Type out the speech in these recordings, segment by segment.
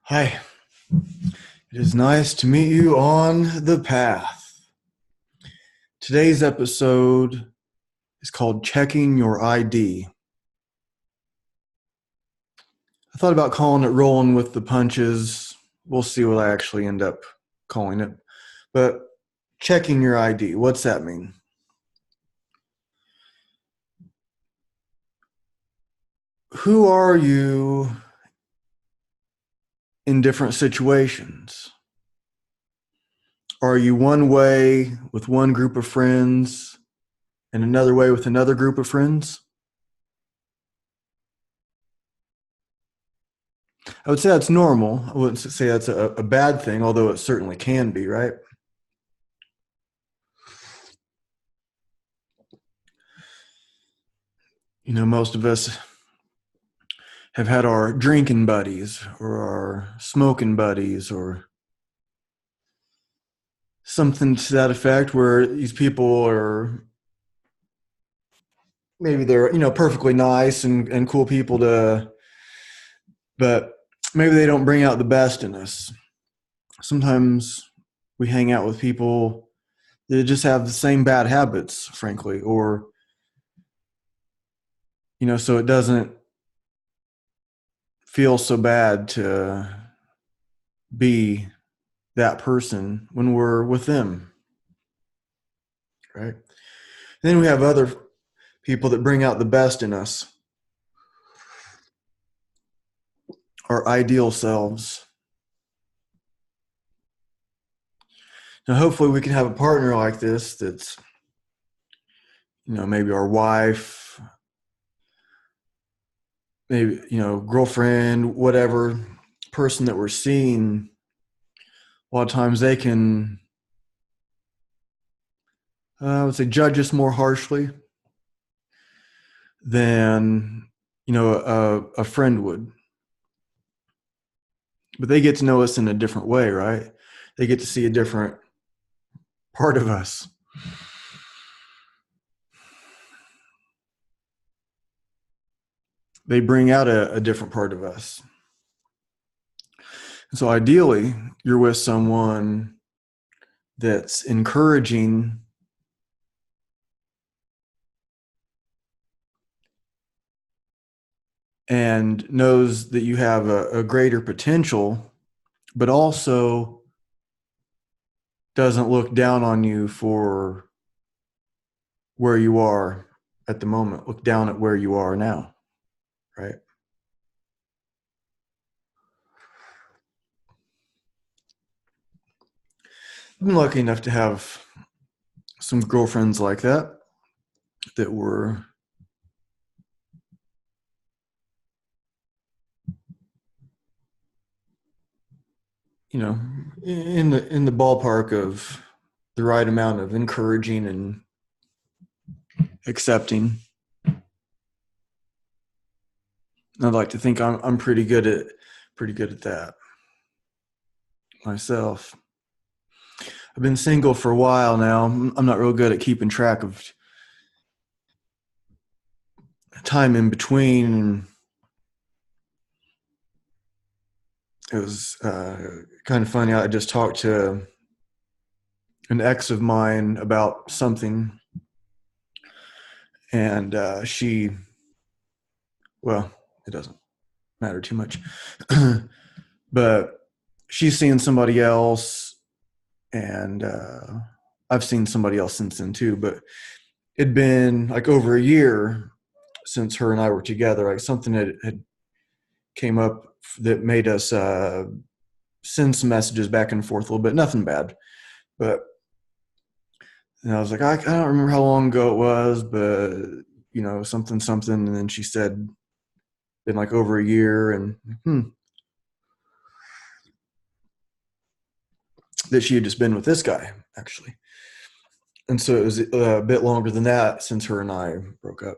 Hi, it is nice to meet you on the path. Today's episode is called Checking Your ID. I thought about calling it Rolling with the Punches. We'll see what I actually end up calling it. But checking your ID, what's that mean? Who are you in different situations? Are you one way with one group of friends and another way with another group of friends? I would say that's normal. I wouldn't say that's a bad thing, although it certainly can be, right? Most of us have had our drinking buddies or our smoking buddies or something to that effect where these people are maybe they're, perfectly nice and cool people but maybe they don't bring out the best in us. Sometimes we hang out with people that just have the same bad habits, frankly, or, so it doesn't feel so bad to be that person when we're with them, right? And then we have other people that bring out the best in us, our ideal selves. Now, hopefully, we can have a partner like this that's, maybe our wife, maybe, girlfriend, whatever person that we're seeing. A lot of times they can, I would say, judge us more harshly than, a friend would. But they get to know us in a different way, right? They get to see a different part of us. They bring out a different part of us. And so ideally, you're with someone that's encouraging and knows that you have a greater potential, but also doesn't look down on you for where you are at the moment. Look down at where you are now, right? I've been lucky enough to have some girlfriends like that were, in the ballpark of the right amount of encouraging and accepting. I'd like to think I'm pretty good at that myself. I've been single for a while now. I'm not real good at keeping track of time in between. And it was kind of funny. I just talked to an ex of mine about something, and well, it doesn't matter too much, but she's seeing somebody else, and I've seen somebody else since then too. But it'd been like over a year since her and I were together. Like something had came up that made us send some messages back and forth a little bit. Nothing bad, but and I was like, I don't remember how long ago it was, but something, something. And then she said, been like over a year, and that she had just been with this guy, actually. And so it was a bit longer than that since her and I broke up.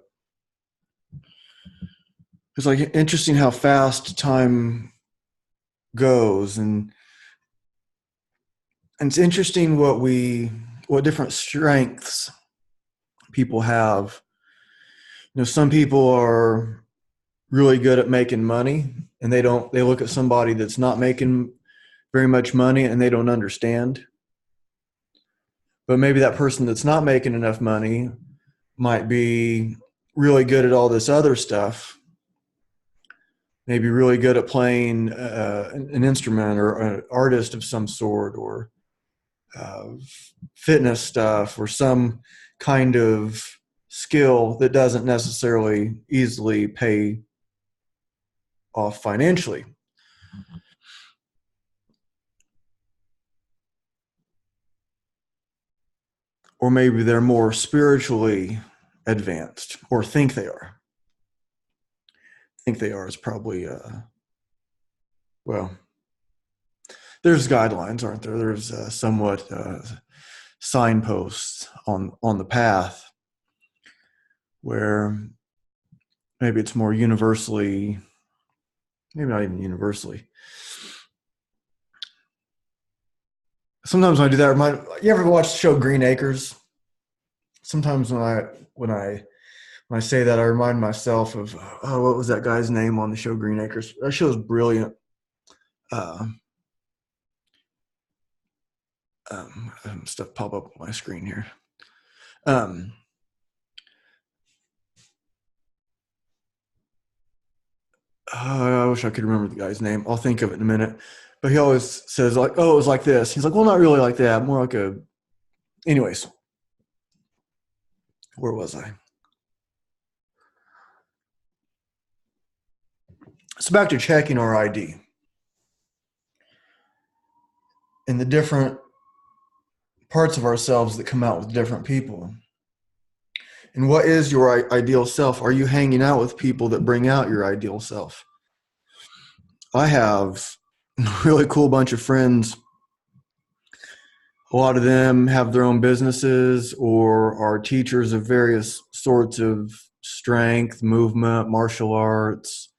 It's like interesting how fast time goes, and it's interesting what different strengths people have. Some people are really good at making money, and they look at somebody that's not making very much money and they don't understand. But maybe that person that's not making enough money might be really good at all this other stuff, maybe really good at playing an instrument or an artist of some sort, or fitness stuff, or some kind of skill that doesn't necessarily easily pay off financially. Or maybe they're more spiritually advanced, or think they are. Think they are is probably, well, there's guidelines, aren't there? There's somewhat signposts on the path where maybe it's more universally, maybe not even universally. Sometimes when I do that, you ever watch the show Green Acres? Sometimes when I say that, I remind myself of, what was that guy's name on the show Green Acres? That show is brilliant. Stuff pop up on my screen here. I wish I could remember the guy's name. I'll think of it in a minute. But he always says, like, oh, it was like this. He's like, well, not really like that. More like a. Anyways, where was I? So back to checking our ID and the different parts of ourselves that come out with different people. And what is your ideal self? Are you hanging out with people that bring out your ideal self? I have a really cool bunch of friends. A lot of them have their own businesses or are teachers of various sorts of strength, movement, martial arts,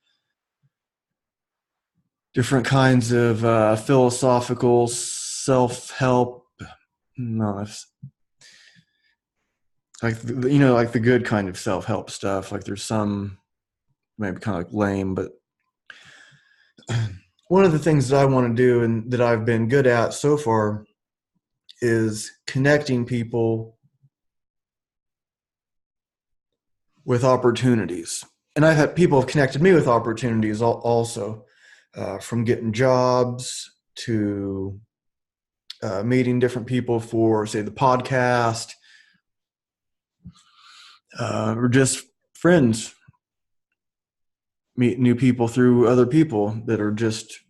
different kinds of philosophical self-help. No, like like the good kind of self-help stuff. Like there's some maybe kind of like lame, but one of the things that I want to do and that I've been good at so far is connecting people with opportunities. And I've had people have connected me with opportunities also, from getting jobs to meeting different people for, say, the podcast, or just friends. Meet new people through other people that are just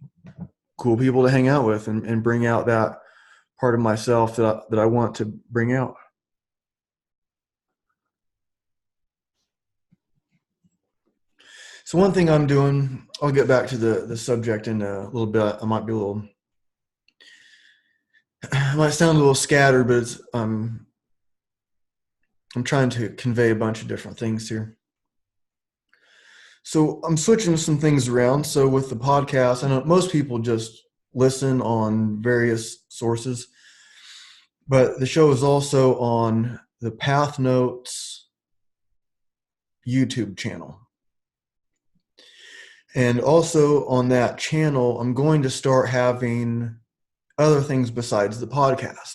cool people to hang out with and bring out that part of myself that I want to bring out. So one thing I'm doing, I'll get back to the subject in a little bit. I might sound a little scattered, but I'm trying to convey a bunch of different things here. So I'm switching some things around. So with the podcast, I know most people just listen on various sources, but the show is also on the Path Notes YouTube channel. And also on that channel, I'm going to start having other things besides the podcast.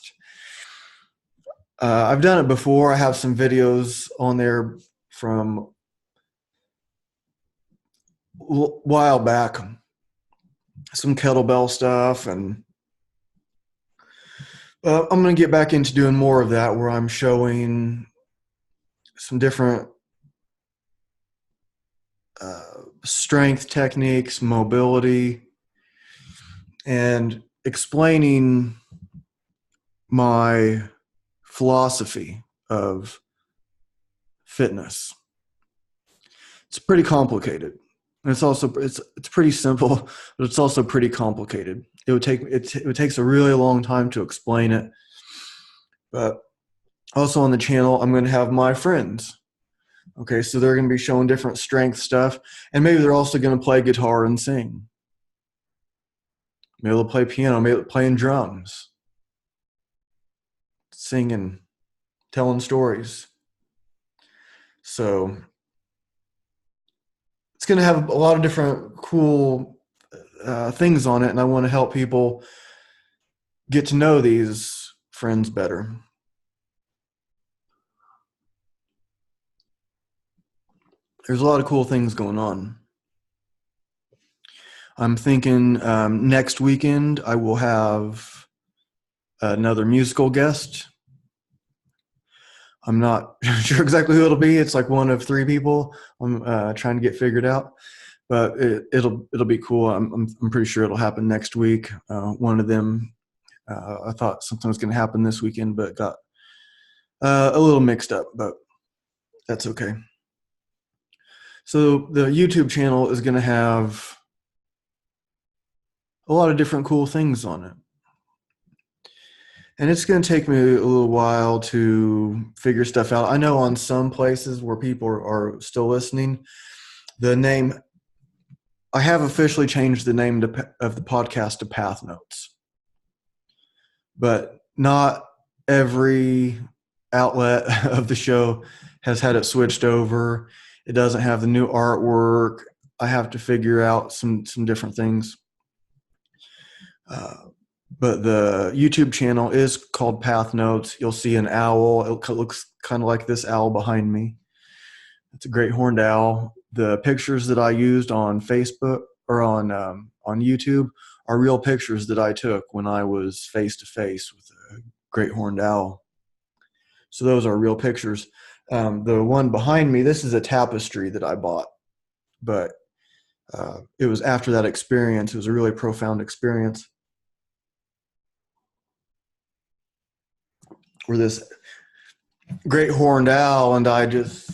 I've done it before. I have some videos on there from a while back, some kettlebell stuff, and I'm going to get back into doing more of that, where I'm showing some different strength techniques, mobility, and explaining my philosophy of fitness. It's pretty complicated. And it's pretty simple, but it's also pretty complicated. It takes a really long time to explain it. But also on the channel, I'm going to have my friends. Okay, so they're going to be showing different strength stuff, and maybe they're also going to play guitar and sing. Maybe they'll play piano, maybe they're playing drums, singing, telling stories. So it's going to have a lot of different cool things on it, and I want to help people get to know these friends better. There's a lot of cool things going on. I'm thinking next weekend I will have another musical guest. I'm not sure exactly who it'll be. It's like one of three people I'm trying to get figured out, but it'll be cool. I'm pretty sure it'll happen next week. One of them, I thought something was going to happen this weekend, but got a little mixed up, but that's okay. So the YouTube channel is going to have a lot of different cool things on it. And it's going to take me a little while to figure stuff out. I know on some places where people are still listening, the name, I have officially changed the name of the podcast to Path Notes. But not every outlet of the show has had it switched over. It doesn't have the new artwork. I have to figure out some different things. But the YouTube channel is called Path Notes. You'll see an owl. It looks kind of like this owl behind me. It's a great horned owl. The pictures that I used on Facebook or on YouTube are real pictures that I took when I was face to face with a great horned owl. So those are real pictures. The one behind me, this is a tapestry that I bought, but it was after that experience. It was a really profound experience where this great horned owl and I just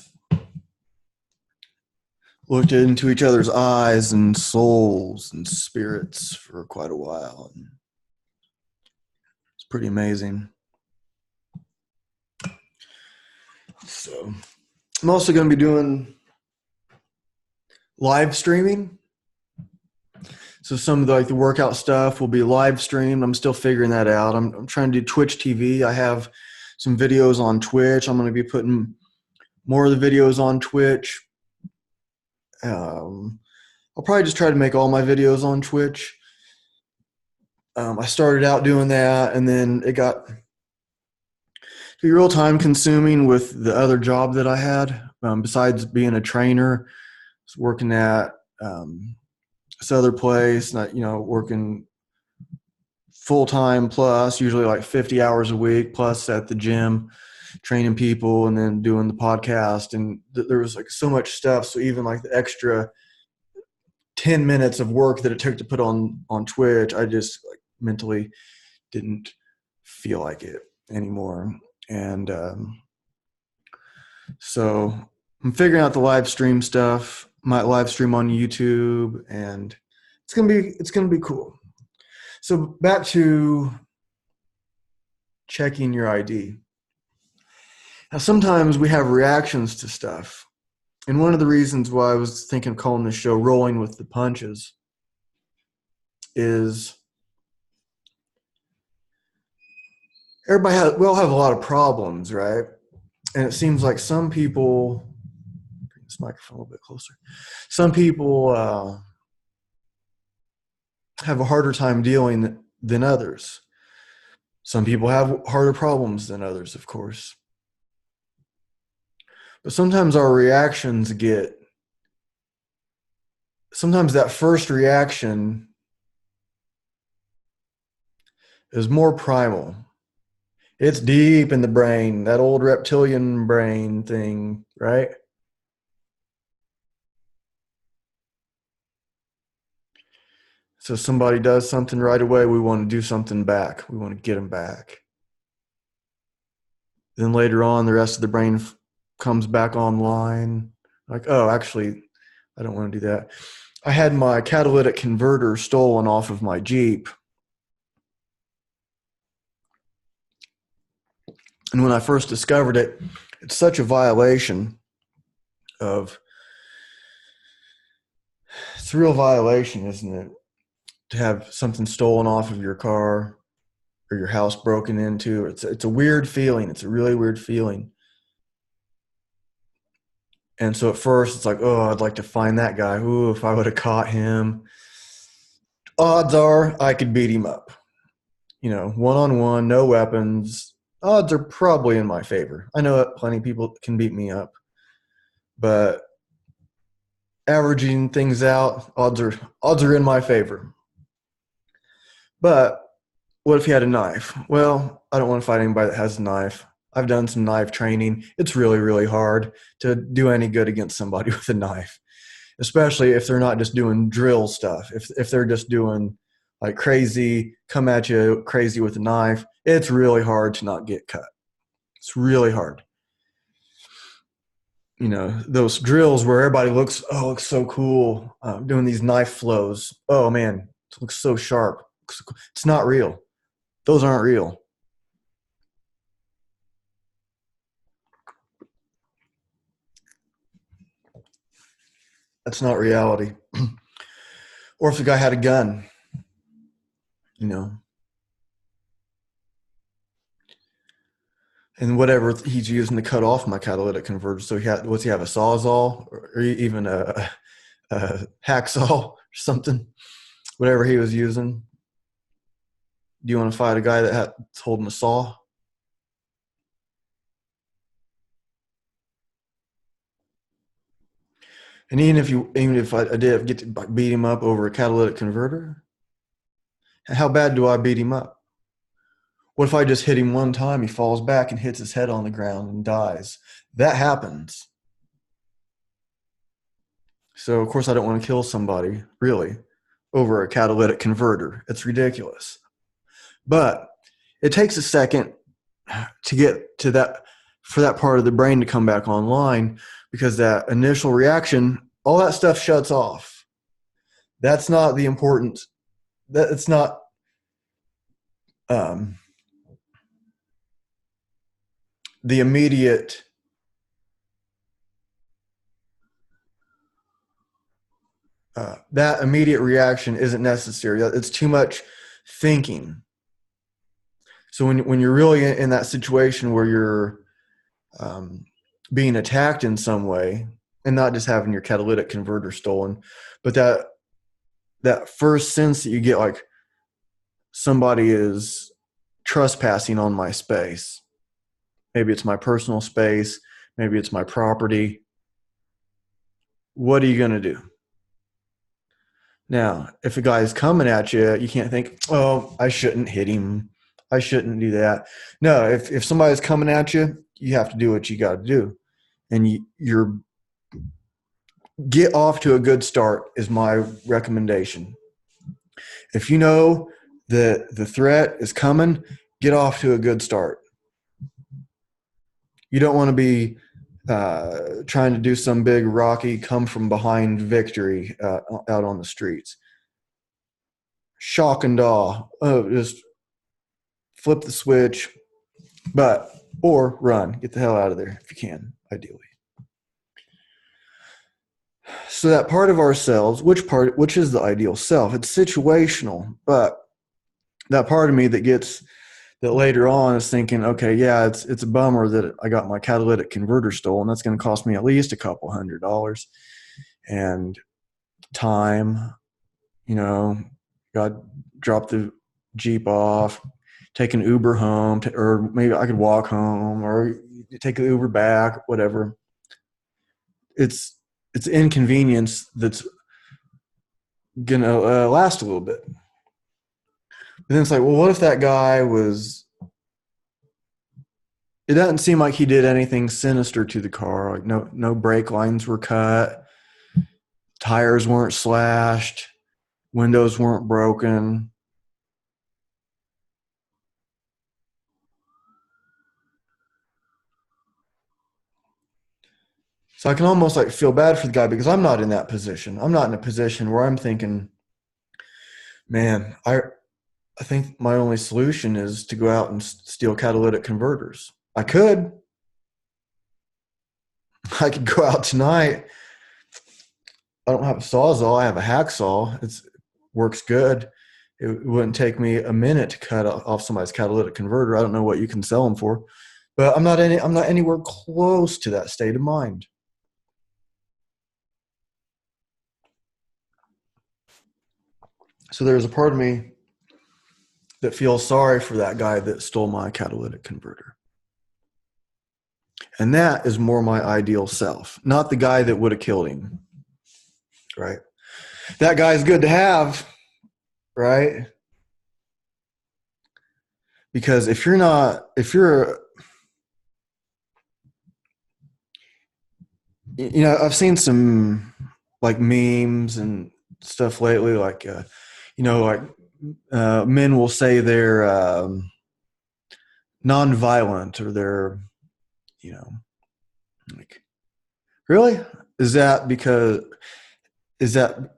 looked into each other's eyes and souls and spirits for quite a while. It's pretty amazing. So I'm also going to be doing live streaming. So some of the workout stuff will be live streamed. I'm still figuring that out. I'm trying to do Twitch TV. I have some videos on Twitch. I'm going to be putting more of the videos on Twitch. I'll probably just try to make all my videos on Twitch. I started out doing that, and then it got to be real time consuming with the other job that I had. Besides being a trainer, I was working at this other place, working full time plus, usually like 50 hours a week, plus at the gym, training people, and then doing the podcast. And there was like so much stuff. So even like the extra 10 minutes of work that it took to put on Twitch, I just like mentally didn't feel like it anymore. And so I'm figuring out the live stream stuff. Might live stream on YouTube, and it's gonna be cool. So back to checking your ID. Now sometimes we have reactions to stuff, and one of the reasons why I was thinking of calling this show "Rolling with the Punches" is we all have a lot of problems, right? And it seems like some people, bring this microphone a little bit closer. Some people have a harder time dealing than others. Some people have harder problems than others, of course. But sometimes our reactions sometimes that first reaction is more primal. It's deep in the brain, that old reptilian brain thing, right? So somebody does something right away, we want to do something back. We want to get them back. Then later on, the rest of the brain comes back online. Like, oh, actually, I don't want to do that. I had my catalytic converter stolen off of my Jeep. And when I first discovered it, it's such a violation of, it's a real violation, isn't it? To have something stolen off of your car or your house broken into. It's a weird feeling. It's a really weird feeling. And so at first it's like, oh, I'd like to find that guy. Ooh, if I would have caught him. odds are I could beat him up. One on one, no weapons. Odds are probably in my favor. I know that plenty of people can beat me up, but averaging things out, odds are in my favor. But what if he had a knife? Well, I don't want to fight anybody that has a knife. I've done some knife training. It's really, really hard to do any good against somebody with a knife, especially if they're not just doing drill stuff. If they're just doing like crazy, come at you crazy with a knife, it's really hard to not get cut. It's really hard. Those drills where everybody looks so cool, doing these knife flows. Oh man, it looks so sharp. It's not real. Those aren't real. That's not reality. Or if the guy had a gun, you know, and whatever he's using to cut off my catalytic converter. So what's he have, a sawzall or even a hacksaw or something? Whatever he was using. Do you want to fight a guy that's holding a saw? And even if I did get to beat him up over a catalytic converter, how bad do I beat him up? What if I just hit him one time, he falls back and hits his head on the ground and dies? That happens. So of course I don't want to kill somebody, really, over a catalytic converter. It's ridiculous. But it takes a second to get to that, for that part of the brain to come back online, because that initial reaction, all that stuff shuts off. That's not the important. It's not the immediate that immediate reaction isn't necessary. It's too much thinking. So when you're really in that situation where you're being attacked in some way, and not just having your catalytic converter stolen, but that first sense that you get, like somebody is trespassing on my space. Maybe it's my personal space. Maybe it's my property. What are you going to do? Now, if a guy's coming at you, you can't think, oh, I shouldn't hit him. I shouldn't do that. No, if somebody's coming at you, you have to do what you got to do. And you're get off to a good start is my recommendation. If you know that the threat is coming, get off to a good start. You don't want to be trying to do some big rocky come from behind victory out on the streets. Shock and awe. Oh, just flip the switch, or run. Get the hell out of there if you can, ideally. So that part of ourselves, which is the ideal self? It's situational, but that part of me that later on is thinking, okay, yeah, it's a bummer that I got my catalytic converter stolen. That's going to cost me at least a couple $100 and time. Got to drop the Jeep off, take an Uber home, or maybe I could walk home or take an Uber back, whatever. It's inconvenience that's going to last a little bit. But then it's like, well, what if that guy it doesn't seem like he did anything sinister to the car. Like no brake lines were cut, tires weren't slashed, windows weren't broken. So I can almost like feel bad for the guy, because I'm not in that position. I'm not in a position where I'm thinking, man, I think my only solution is to go out and steal catalytic converters. I could go out tonight. I don't have a sawzall. I have a hacksaw. It works good. It wouldn't take me a minute to cut off somebody's catalytic converter. I don't know what you can sell them for, but I'm not anywhere close to that state of mind. So there's a part of me that feels sorry for that guy that stole my catalytic converter. And that is more my ideal self, not the guy that would have killed him, right? That guy's good to have, right? Because if you're, I've seen some like memes and stuff lately, like, like men will say they're nonviolent or they're, you know, like, really? Is that because, is that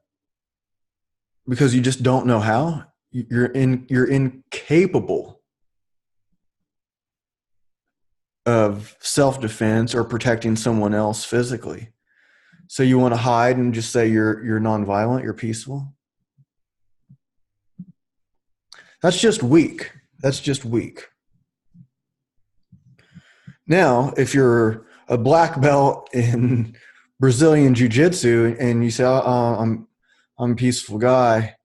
because you just don't know how? You're incapable of self-defense or protecting someone else physically. So you want to hide and just say you're nonviolent, you're peaceful? That's just weak. That's just weak. Now, if you're a black belt in Brazilian jiu-jitsu and you say, I'm a peaceful guy,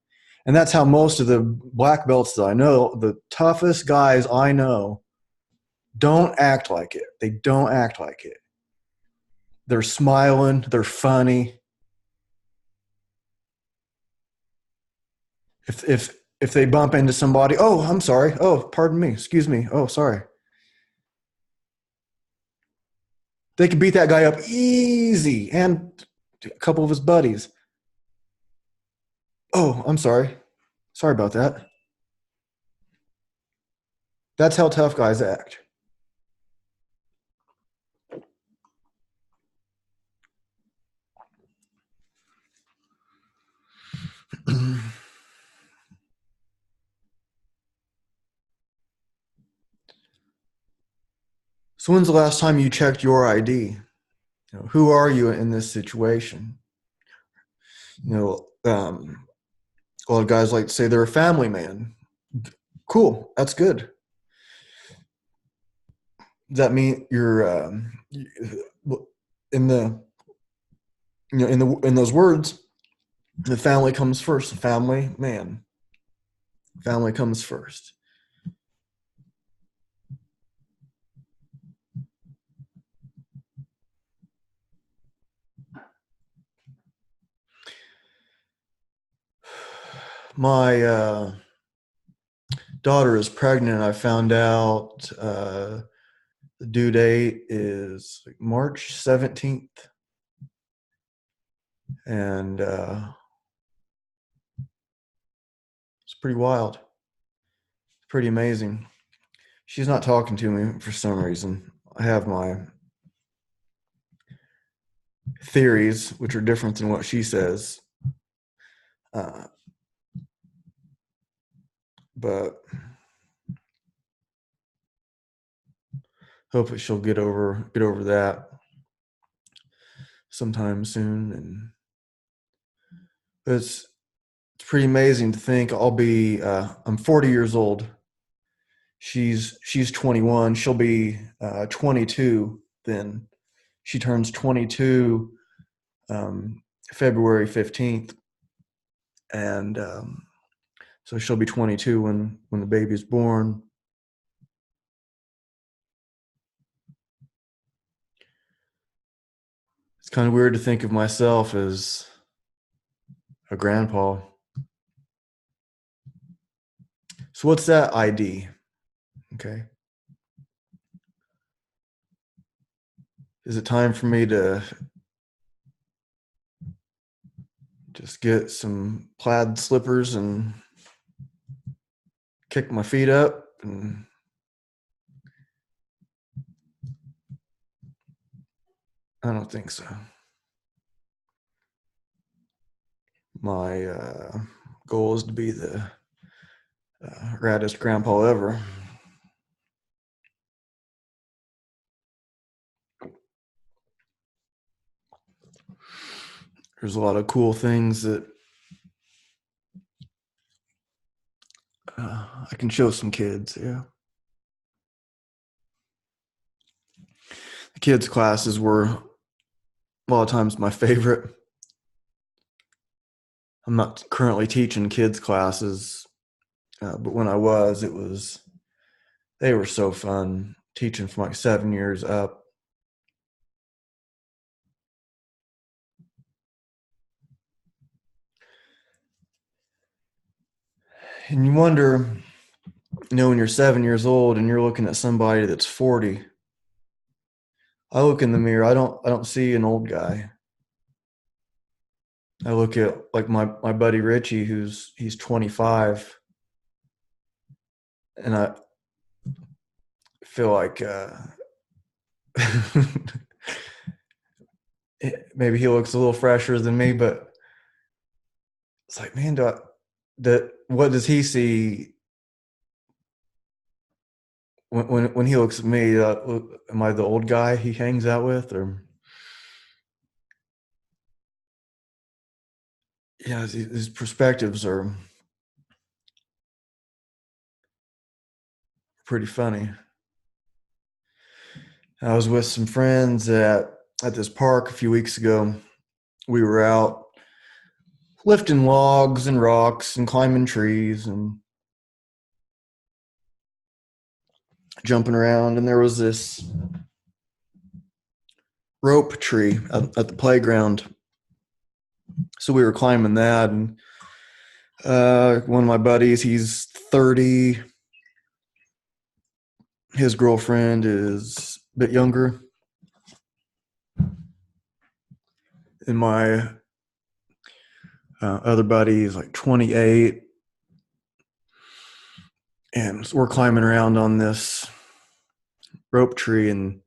and that's how most of the black belts that I know, the toughest guys I know, don't act like it. They don't act like it. They're smiling, they're funny. If they bump into somebody, oh, I'm sorry. Oh, pardon me. Excuse me. Oh, sorry. They could beat that guy up easy and a couple of his buddies. Oh, I'm sorry. Sorry about that. That's how tough guys act. So when's the last time you checked your ID? Who are you in this situation? A lot of guys like to say they're a family man. Cool, that's good. Does that mean you're in the in those words? The family comes first. The family man. Family comes first. My daughter is pregnant. I found out the due date is March 17th. And it's pretty wild. It's pretty amazing. She's not talking to me for some reason. I have my theories, which are different than what she says. Uh, but hopefully she'll get over that sometime soon. And it's pretty amazing to think I'm 40 years old. She's 21. She'll be 22 then. She turns 22 February 15th, and so she'll be 22 when the baby's born. It's kind of weird to think of myself as a grandpa. So what's that ID? Okay. Is it time for me to just get some plaid slippers and kick my feet up? And I don't think so. My goal is to be the raddest grandpa ever. There's a lot of cool things that I can show some kids. Yeah. The kids' classes were a lot of times my favorite. I'm not currently teaching kids classes, but when I was, they were so fun teaching from like 7 years up. And you wonder, when you're 7 years old and you're looking at somebody that's 40, I look in the mirror, I don't see an old guy. I look at like my buddy Richie, he's 25, and I feel like maybe he looks a little fresher than me, but it's like, man, what does he see when he looks at me? Am I the old guy he hangs out with, or yeah, his perspectives are pretty funny. I was with some friends at this park a few weeks ago. We were out lifting logs and rocks and climbing trees and jumping around, and there was this rope tree at the playground. So we were climbing that, and one of my buddies, he's 30. His girlfriend is a bit younger, and my other buddy is like 28. And so we're climbing around on this rope tree, and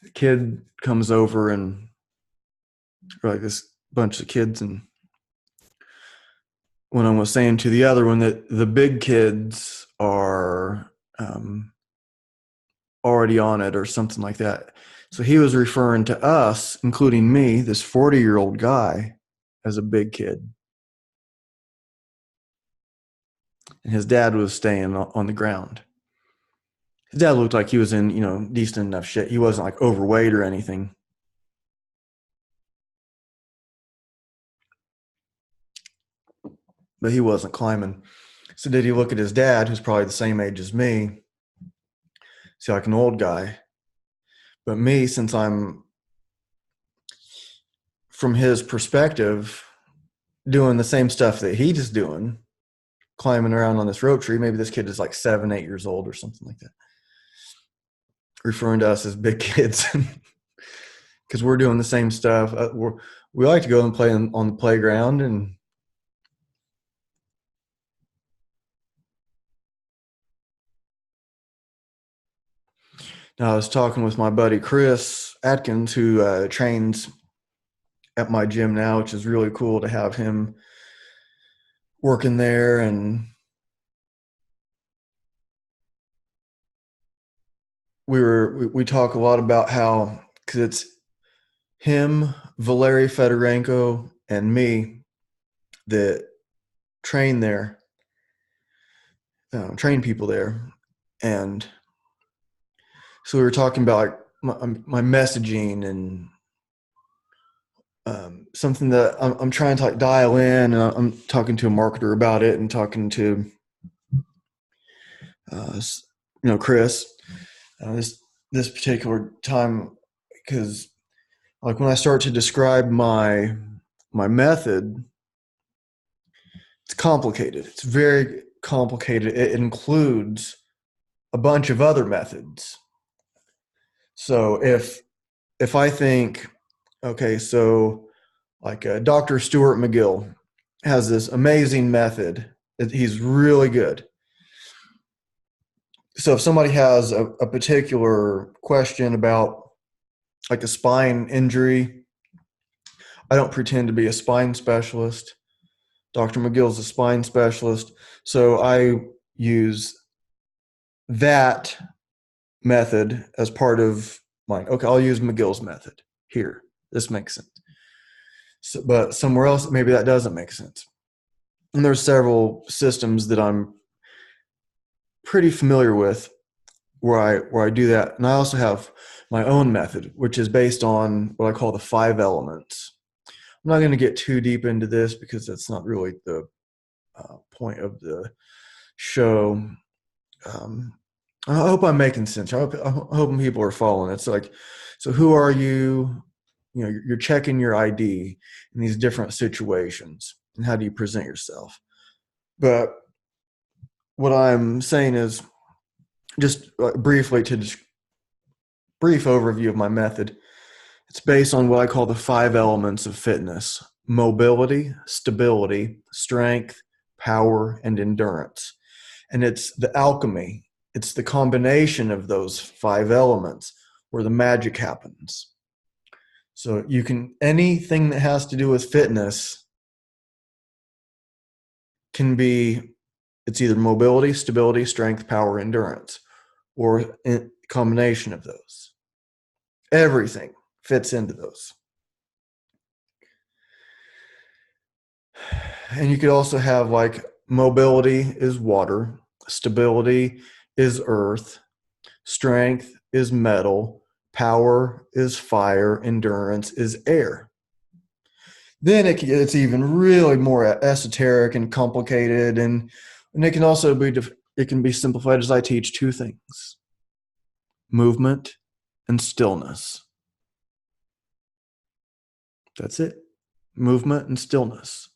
the kid comes over, and like this bunch of kids, and when I was saying to the other one that the big kids are already on it or something like that. So he was referring to us, including me, this 40-year-old guy, as a big kid. And his dad was staying on the ground. His dad looked like he was in, decent enough shape. He wasn't like overweight or anything. But he wasn't climbing. So did he look at his dad, who's probably the same age as me, see like an old guy? But me, since I'm from his perspective, doing the same stuff that he's just doing, climbing around on this rope tree. Maybe this kid is like 7, 8 years old or something like that. Referring to us as big kids because we're doing the same stuff. We like to go and play on the playground, and I was talking with my buddy Chris Atkins, who trains at my gym now, which is really cool to have him working there. And we talk a lot about how, because it's him, Valery Fedorenko, and me that train there, train people there. And so we were talking about like my messaging and something that I'm trying to like dial in, and I'm talking to a marketer about it, and talking to Chris this particular time, because like when I start to describe my method, it's complicated. It's very complicated. It includes a bunch of other methods. So if I think, okay, so like Dr. Stuart McGill has this amazing method. He's really good. So if somebody has a particular question about like a spine injury, I don't pretend to be a spine specialist. Dr. McGill's a spine specialist. So I use that method as part of mine. Okay, I'll use McGill's method here. This makes sense. So, but somewhere else, maybe that doesn't make sense. And there's several systems that I'm pretty familiar with where I do that. And I also have my own method, which is based on what I call the 5 elements. I'm not going to get too deep into this because that's not really the point of the show. Um, I hope I'm making sense. I'm hoping people are following. It's like, so who are you? You know, you're checking your ID in these different situations, and how do you present yourself? But what I'm saying is, just briefly to just brief overview of my method. It's based on what I call the 5 elements of fitness: mobility, stability, strength, power, and endurance. And it's the alchemy, it's the combination of those 5 elements where the magic happens. So you can, anything that has to do with fitness can be, it's either mobility, stability, strength, power, endurance, or a combination of those. Everything fits into those. And you could also have like mobility is water, stability is earth, strength is metal, power is fire, endurance is air. Then it's even really more esoteric and complicated, and it can also be, it can be simplified as I teach 2 things: movement and stillness. That's it. Movement and stillness.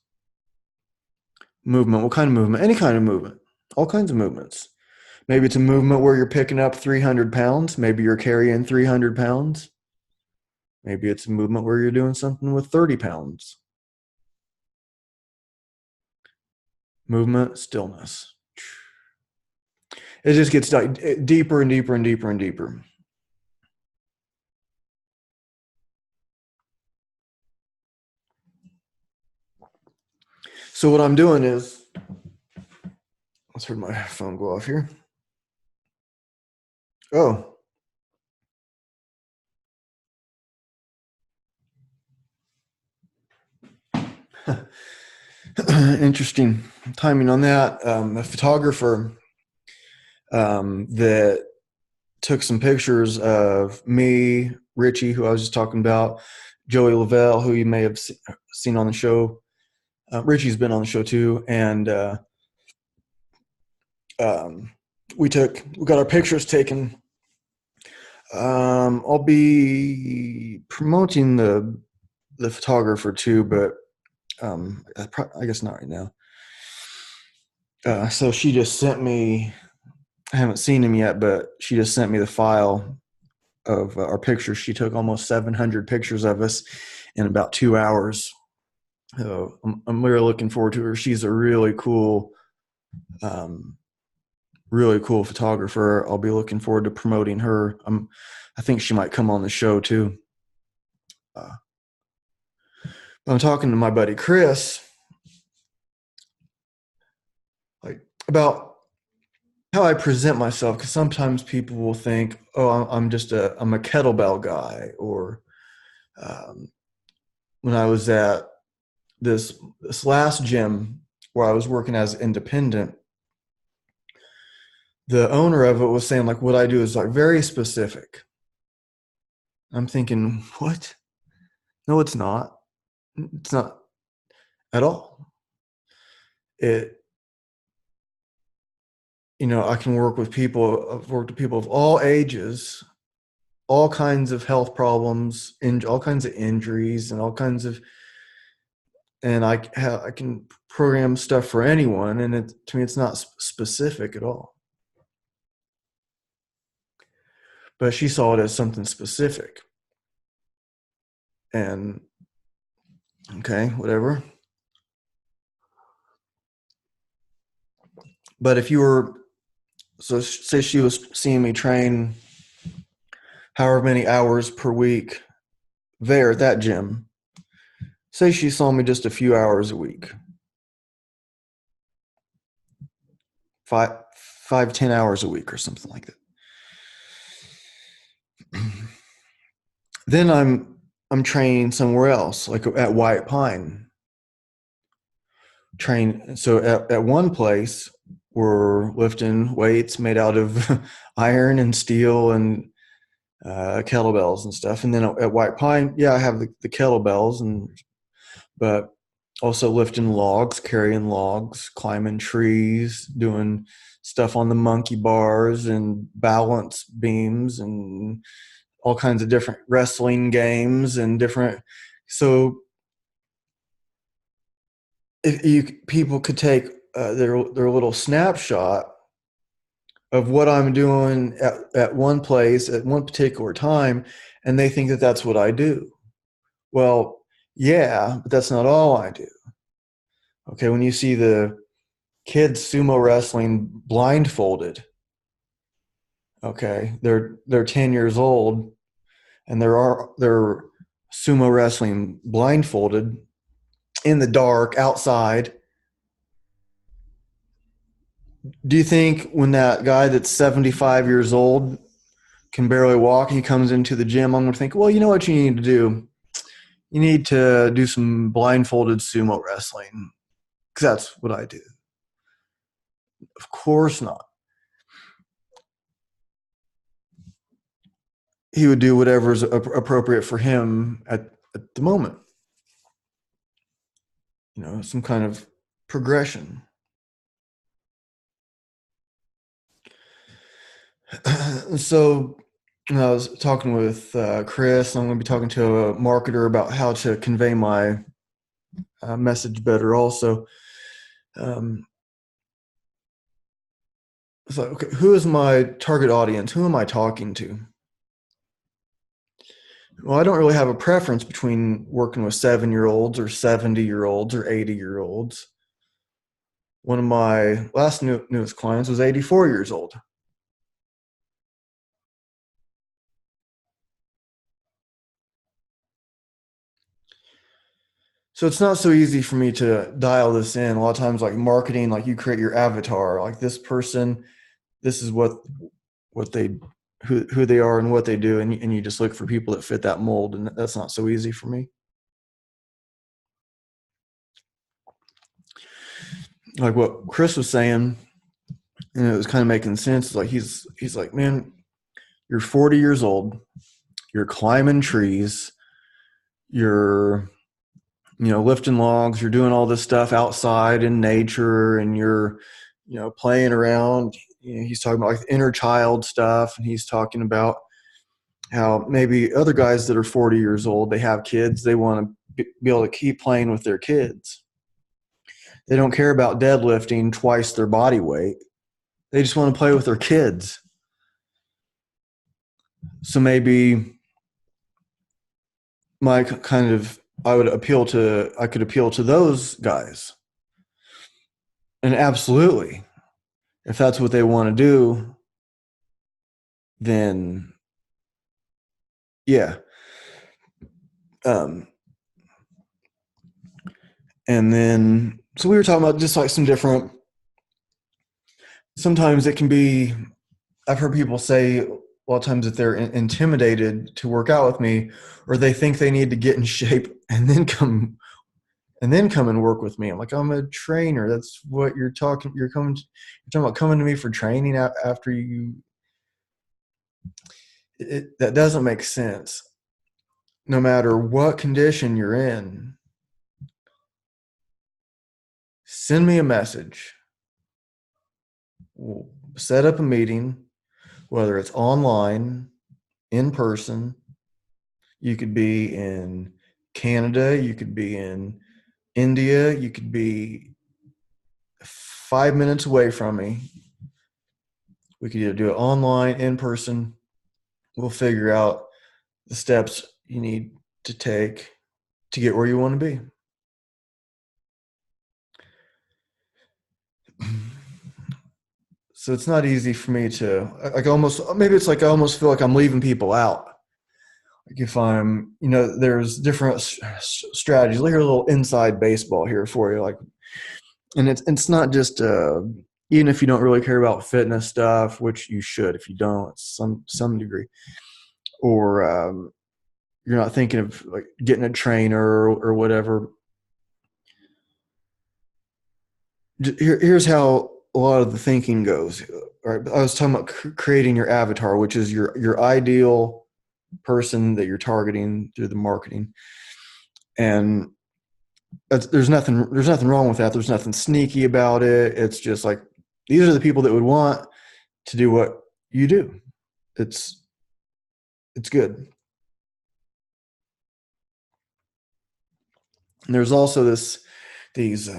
Movement. What kind of movement? Any kind of movement. All kinds of movements. Maybe it's a movement where you're picking up 300 pounds. Maybe you're carrying 300 pounds. Maybe it's a movement where you're doing something with 30 pounds. Movement, stillness. It just gets deeper and deeper and deeper and deeper. So what I'm doing is, let's hear my phone go off here. Oh. Interesting timing on that. A photographer that took some pictures of me, Richie, who I was just talking about, Joey Lavelle, who you may have seen on the show. Richie's been on the show too, and we got our pictures taken. I'll be promoting the photographer too, but I guess not right now. So she just sent me, I haven't seen him yet, but she just sent me the file of our pictures. She took almost 700 pictures of us in about 2 hours. So I'm really looking forward to her. She's a really cool photographer. I'll be looking forward to promoting her. I think she might come on the show too. I'm talking to my buddy Chris, like, about how I present myself, because sometimes people will think, oh, I'm a kettlebell guy, or when I was at this last gym where I was working as independent, the owner of it was saying, like, what I do is like very specific. I'm thinking, what? No, it's not. It's not at all. I can work with people. I've worked with people of all ages, all kinds of health problems, all kinds of injuries, and all kinds of, and I can program stuff for anyone. And to me, it's not specific at all. But she saw it as something specific. And okay, whatever. But if you were, so say she was seeing me train however many hours per week there at that gym, say she saw me just a few hours a week, 10 hours a week or something like that. Then I'm training somewhere else, like at White Pine. So at one place we're lifting weights made out of iron and steel and kettlebells and stuff. And then at White Pine, yeah, I have the kettlebells, and but also lifting logs, carrying logs, climbing trees, doing stuff on the monkey bars and balance beams and all kinds of different wrestling games and different. So if you people could take their little snapshot of what I'm doing at one place at one particular time, and they think that that's what I do. Well, yeah, but that's not all I do. Okay, when you see the kids sumo wrestling blindfolded, okay, they're 10 years old and they're sumo wrestling blindfolded in the dark outside. Do you think when that guy that's 75 years old can barely walk, he comes into the gym, I'm going to think, well, you know what you need to do? You need to do some blindfolded sumo wrestling because that's what I do. Of course not. He would do whatever's appropriate for him at the moment. Some kind of progression. So I was talking with Chris. I'm going to be talking to a marketer about how to convey my message better. Also, it's like, okay, who is my target audience? Who am I talking to? Well, I don't really have a preference between working with 7-year-olds or 70-year-olds or 80-year-olds. One of my last newest clients was 84 years old. So it's not so easy for me to dial this in. A lot of times, like marketing, like you create your avatar, like this person, this is what they who they are and what they do, and you just look for people that fit that mold, and that's not so easy for me. Like what Chris was saying, and it was kind of making sense. Like he's like, man, you're 40 years old, you're climbing trees, you're lifting logs, you're doing all this stuff outside in nature, and you're playing around. He's talking about like inner child stuff, and he's talking about how maybe other guys that are 40 years old, they have kids, they want to be able to keep playing with their kids. They don't care about deadlifting twice their body weight. They just want to play with their kids. So maybe my kind of I could appeal to those guys. And absolutely, if that's what they want to do, then yeah. And then so we were talking about just like some different. Sometimes it can be. I've heard people say a lot of times that they're intimidated to work out with me, or they think they need to get in shape and then come and work with me. I'm like, I'm a trainer. That's what you're talking. You're talking about coming to me for training after you. That doesn't make sense. No matter what condition you're in, send me a message. We'll set up a meeting, whether it's online, in person. You could be in Canada, you could be in India, you could be 5 minutes away from me. We could either do it online, in person. We'll figure out the steps you need to take to get where you want to be. So it's not easy for me to like maybe it's like I almost feel like I'm leaving people out. Like if I'm, there's different strategies. Like a little inside baseball here for you. Like, and it's not just even if you don't really care about fitness stuff, which you should if you don't, some degree, or you're not thinking of like getting a trainer or whatever. Here's how a lot of the thinking goes. All right, I was talking about creating your avatar, which is your ideal person that you're targeting through the marketing. And there's nothing wrong with that. There's nothing sneaky about it. It's just like these are the people that would want to do what you do. It's it's good. And there's also these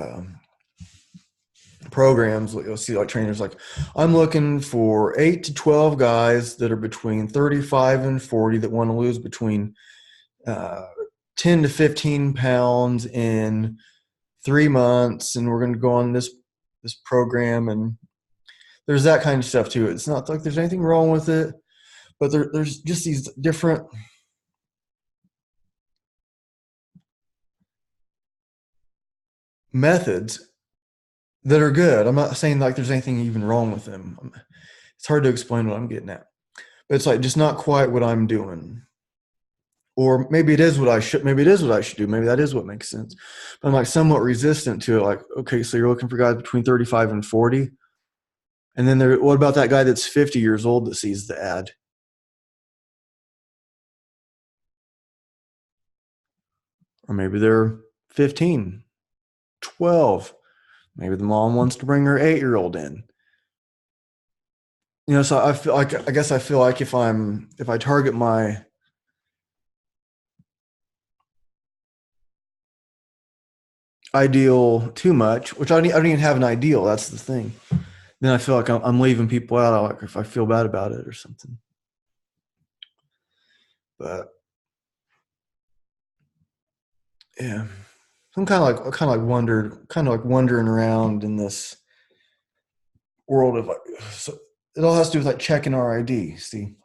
programs you'll see like trainers like I'm looking for 8 to 12 guys that are between 35 and 40 that want to lose between uh, 10 to 15 pounds in 3 months, and we're going to go on this program. And there's that kind of stuff too. It's not like there's anything wrong with it, but there's just these different methods that are good. I'm not saying like there's anything even wrong with them. It's hard to explain what I'm getting at, but it's like just not quite what I'm doing. Or maybe it is what I should. Maybe it is what I should do. Maybe that is what makes sense. But I'm like somewhat resistant to it. Like, okay, so you're looking for guys between 35 and 40, and then what about that guy that's 50 years old that sees the ad? Or maybe they're 15, 12. Maybe the mom wants to bring her 8-year-old in. So I feel like I guess I feel like if I target my ideal too much, which I don't even have an ideal. That's the thing. Then I feel like I'm leaving people out. Like if I feel bad about it or something. But yeah, I'm kind of like wandering around in this world of like. So it all has to do with like checking our ID. See,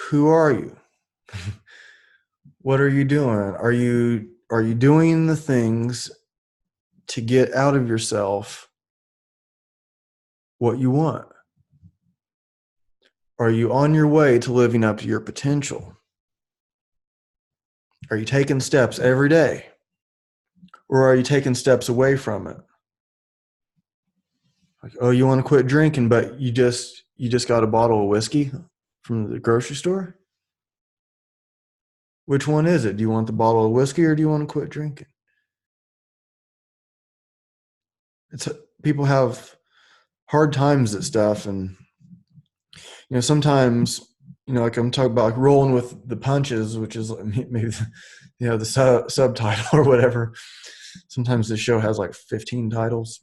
who are you? What are you doing? Are you doing the things to get out of yourself what you want? Are you on your way to living up to your potential? Are you taking steps every day? Or are you taking steps away from it? Like, oh, you want to quit drinking, but you just got a bottle of whiskey from the grocery store? Which one is it? Do you want the bottle of whiskey or do you want to quit drinking? It's People have hard times at stuff, and sometimes like I'm talking about like rolling with the punches, which is maybe the subtitle or whatever. Sometimes this show has like 15 titles.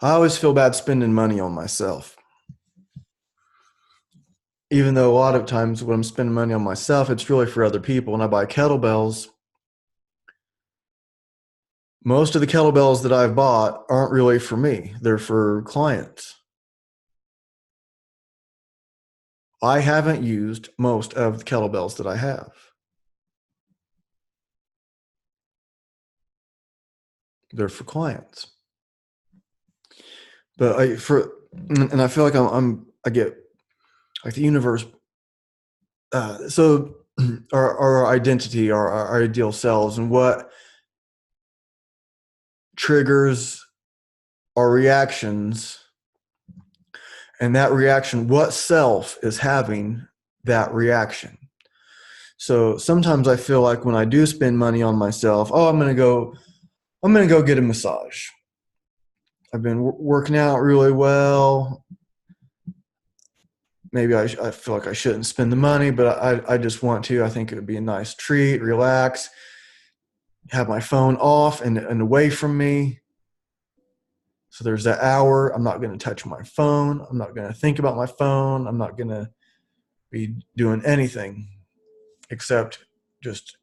I always feel bad spending money on myself, even though a lot of times when I'm spending money on myself, it's really for other people. When I buy kettlebells, most of the kettlebells that I've bought aren't really for me. They're for clients. I haven't used most of the kettlebells that I have. They're for clients. But I feel like I get like the universe. So our identity, our ideal selves, and what triggers our reactions, and that reaction, what self is having that reaction. So sometimes I feel like when I do spend money on myself, oh, I'm gonna go get a massage. I've been working out really well. Maybe I feel like I shouldn't spend the money, but I just want to. I think it would be a nice treat, relax, have my phone off and away from me. So there's that hour. I'm not going to touch my phone. I'm not going to think about my phone. I'm not going to be doing anything except just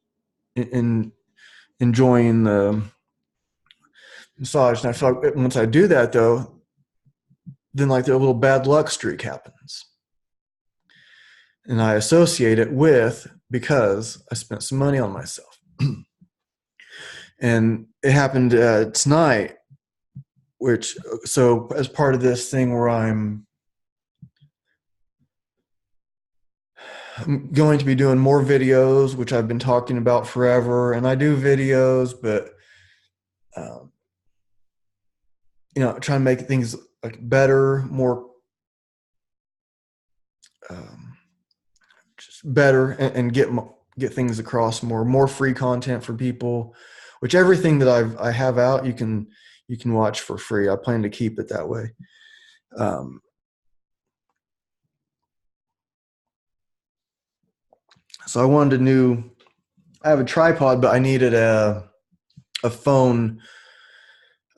enjoying the massage. And I feel like once I do that, though, then like the little bad luck streak happens. And I associate it with because I spent some money on myself. And it happened tonight, so as part of this thing where I'm going to be doing more videos, which I've been talking about forever. And I do videos, but trying to make things like better, more just better, and get things across more free content for people. Which everything that I have out, you can watch for free. I plan to keep it that way. Um, so I wanted a new. I have a tripod, but I needed a phone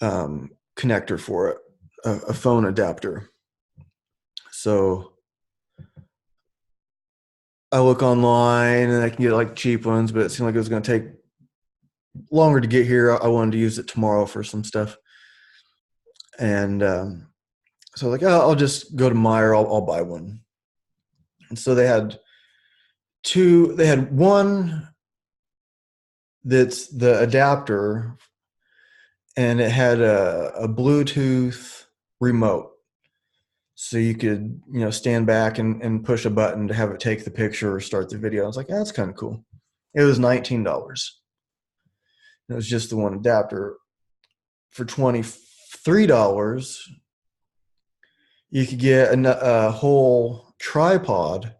connector for it, a phone adapter. So I look online and I can get like cheap ones, but it seemed like it was going to take longer to get here. I wanted to use it tomorrow for some stuff, and so like, oh, I'll just go to Meyer. I'll buy one. And so they had two. They had one that's the adapter, and it had a Bluetooth remote. So you could, stand back and push a button to have it take the picture or start the video. I was like, that's kind of cool. It was $19. It was just the one adapter. For $23, you could get a whole tripod,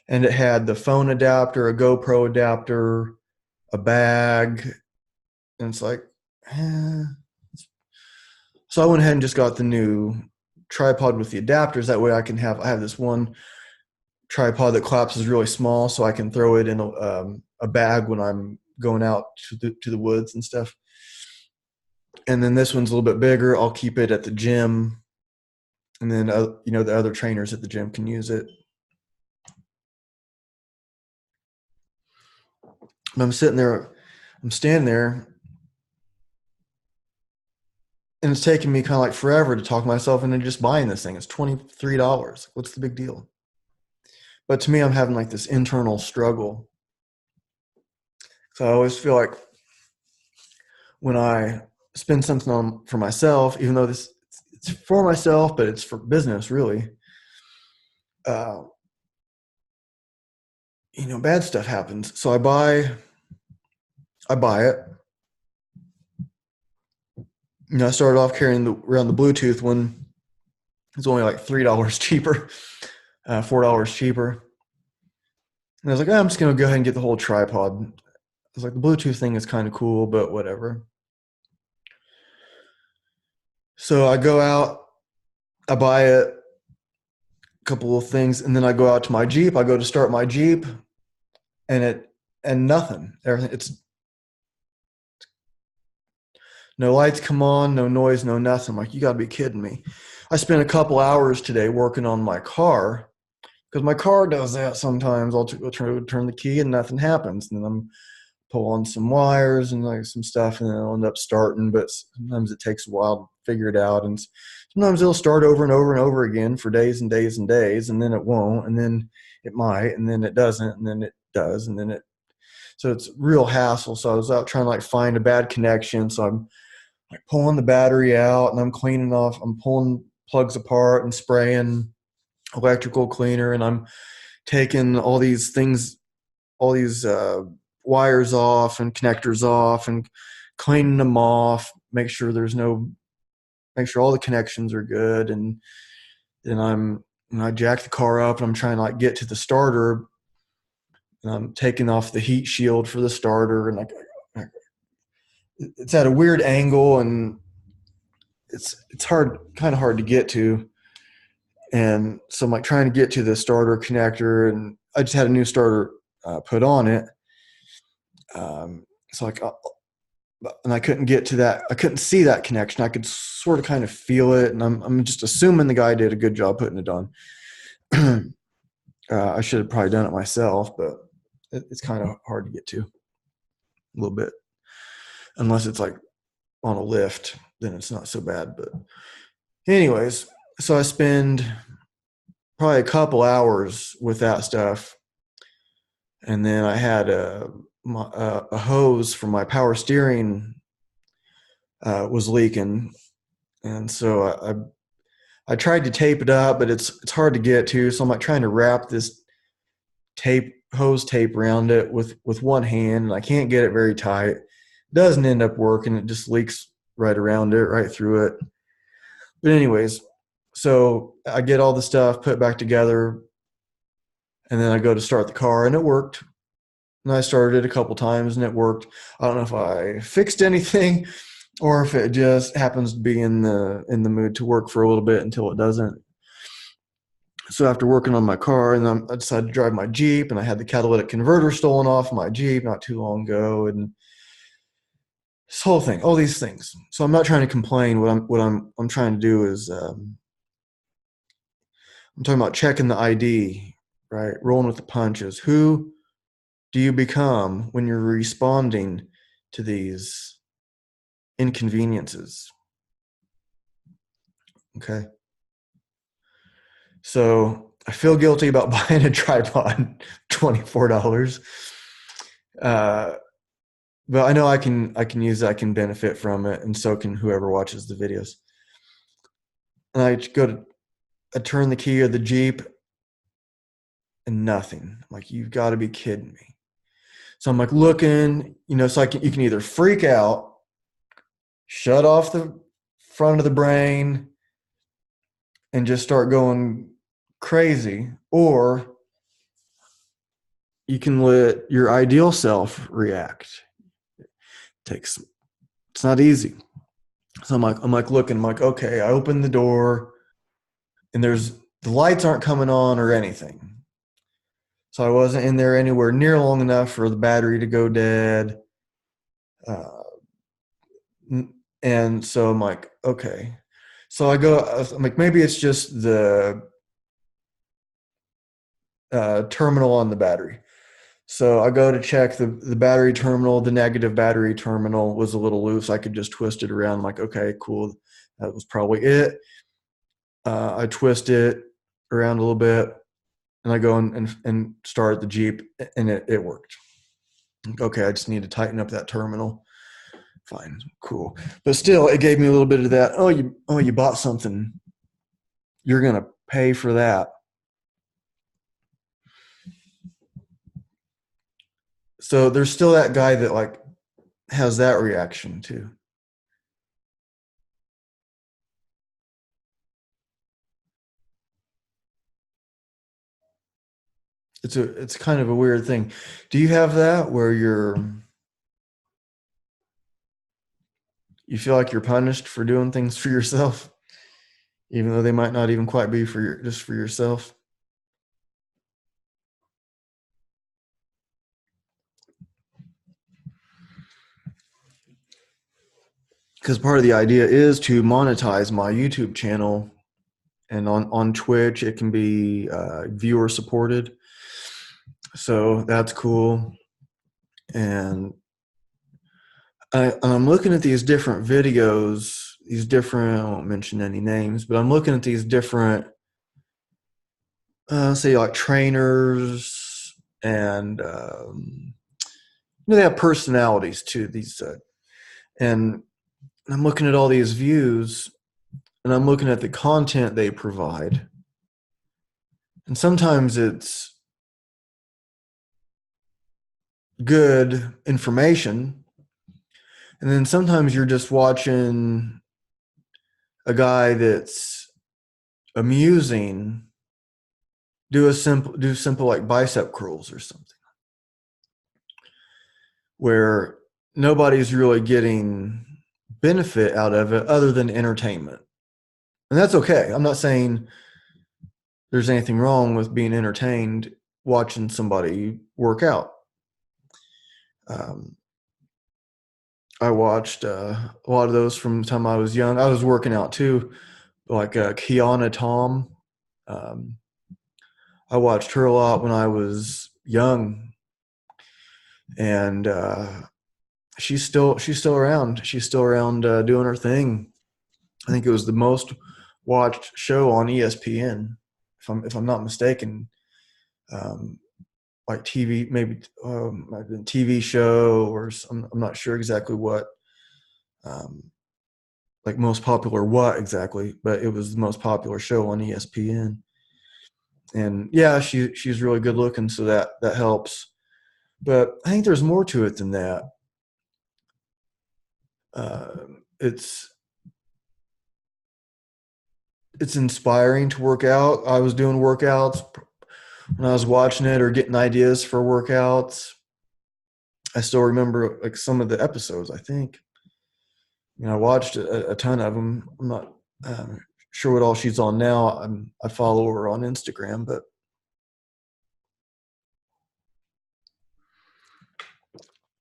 and it had the phone adapter, a GoPro adapter, a bag, and it's like, eh. So I went ahead and just got the new tripod with the adapters. That way I have this one tripod that collapses really small, so I can throw it in a bag when I'm going out to the woods and stuff. And then this one's a little bit bigger. I'll keep it at the gym, and then the other trainers at the gym can use it. But I'm standing there, and it's taking me kind of like forever to talk myself into just buying this thing. It's $23. What's the big deal? But to me, I'm having like this internal struggle. So I always feel like when I spend something on for myself, even though it's for myself, but it's for business, really, bad stuff happens. So I buy it. I started off carrying around the Bluetooth one. It's only like $3 cheaper, $4 cheaper. And I was like, I'm just going to go ahead and get the whole tripod. I was like, the Bluetooth thing is kind of cool, but whatever. So I go out, I buy it, a couple of things, and then I go out to my Jeep. I go to start my Jeep, and nothing. Everything, it's no lights come on, no noise, no nothing. I'm like, you got to be kidding me. I spent a couple hours today working on my car, because my car does that sometimes. I'll try to turn the key and nothing happens. And then I'm pull on some wires and like some stuff, and then I'll end up starting. But sometimes it takes a while to figure it out. And sometimes it'll start over and over and over again for days and days and days, and then it won't, and then it might, and then it doesn't, and then it does, and then it. So it's real hassle. So I was out trying to like find a bad connection. So I'm like pulling the battery out, and I'm cleaning off. I'm pulling plugs apart and spraying electrical cleaner, and I'm taking all these things, all these wires off and connectors off, and cleaning them off. Make sure all the connections are good, and then I jack the car up, and I'm trying to like get to the starter, and I'm taking off the heat shield for the starter, and it's at a weird angle, and it's kind of hard to get to. And so I'm like trying to get to the starter connector, and I just had a new starter put on it. So like, and I couldn't get to that. I couldn't see that connection. I could sort of kind of feel it, and I'm just assuming the guy did a good job putting it on. I should have probably done it myself, but it's kind of hard to get to a little bit, unless it's like on a lift, then it's not so bad. But anyways, so I spend probably a couple hours with that stuff, and then I had a hose for my power steering was leaking, and so I tried to tape it up, but it's hard to get to. So I'm like trying to wrap this hose tape around it with one hand, and I can't get it very tight. It doesn't end up working. It just leaks right around it, right through it. But anyways, so I get all the stuff put back together, and then I go to start the car, and it worked. And I started it a couple times, and it worked. I don't know if I fixed anything or if it just happens to be in the mood to work for a little bit until it doesn't. So after working on my car, and then I decided to drive my Jeep, and I had the catalytic converter stolen off my Jeep not too long ago, and this whole thing, all these things. So I'm not trying to complain. What I'm trying to do is I'm talking about checking the ID, right? Rolling with the punches. Who do you become when you're responding to these inconveniences? Okay. So I feel guilty about buying a tripod, $24. Uh, but I know I can use it, I can benefit from it, and so can whoever watches the videos. And I turn the key of the Jeep and nothing. I'm like, you've got to be kidding me. So I'm like looking, so you can either freak out, shut off the front of the brain, and just start going crazy, or you can let your ideal self react. It's not easy. So I'm like looking, I'm like, okay, I open the door and the lights aren't coming on or anything. So I wasn't in there anywhere near long enough for the battery to go dead. Uh, and so I'm like, okay. So I'm like, maybe it's just the terminal on the battery. So I go to check the battery terminal. The negative battery terminal was a little loose. I could just twist it around. I'm like, okay, cool. That was probably it. I twist it around a little bit, and I go and start the Jeep, and it worked. Okay, I just need to tighten up that terminal. Fine, cool. But still, it gave me a little bit of that. You bought something. You're gonna pay for that. So there's still that guy that like has that reaction too. It's kind of a weird thing. Do you have that where you feel like you're punished for doing things for yourself, even though they might not even quite be just for yourself? Because part of the idea is to monetize my YouTube channel, and on Twitch it can be viewer supported. So that's cool. And I'm looking at these different videos, I won't mention any names, but I'm looking at these different, say like trainers, and they have personalities too. And I'm looking at all these views, and I'm looking at the content they provide, and sometimes it's good information, and then sometimes you're just watching a guy that's amusing do simple like bicep curls or something, where nobody's really getting benefit out of it other than entertainment. And that's okay. I'm not saying there's anything wrong with being entertained watching somebody work out. um, I watched a lot of those from the time I was young. I was working out too, like Kiana Tom. um, I watched her a lot when I was young, and she's still around. She's still around doing her thing. I think it was the most watched show on ESPN, if I'm not mistaken. Um, like TV, maybe TV show, or I'm not sure exactly what, um, like most popular what exactly, but it was the most popular show on ESPN. And yeah, she's really good looking, so that helps. But I think there's more to it than that. Uh, it's it's inspiring to work out. I was doing workouts when I was watching it or getting ideas for workouts. I still remember like some of the episodes. I think I watched a ton of them. I'm not sure what all she's on now. I follow her on Instagram, but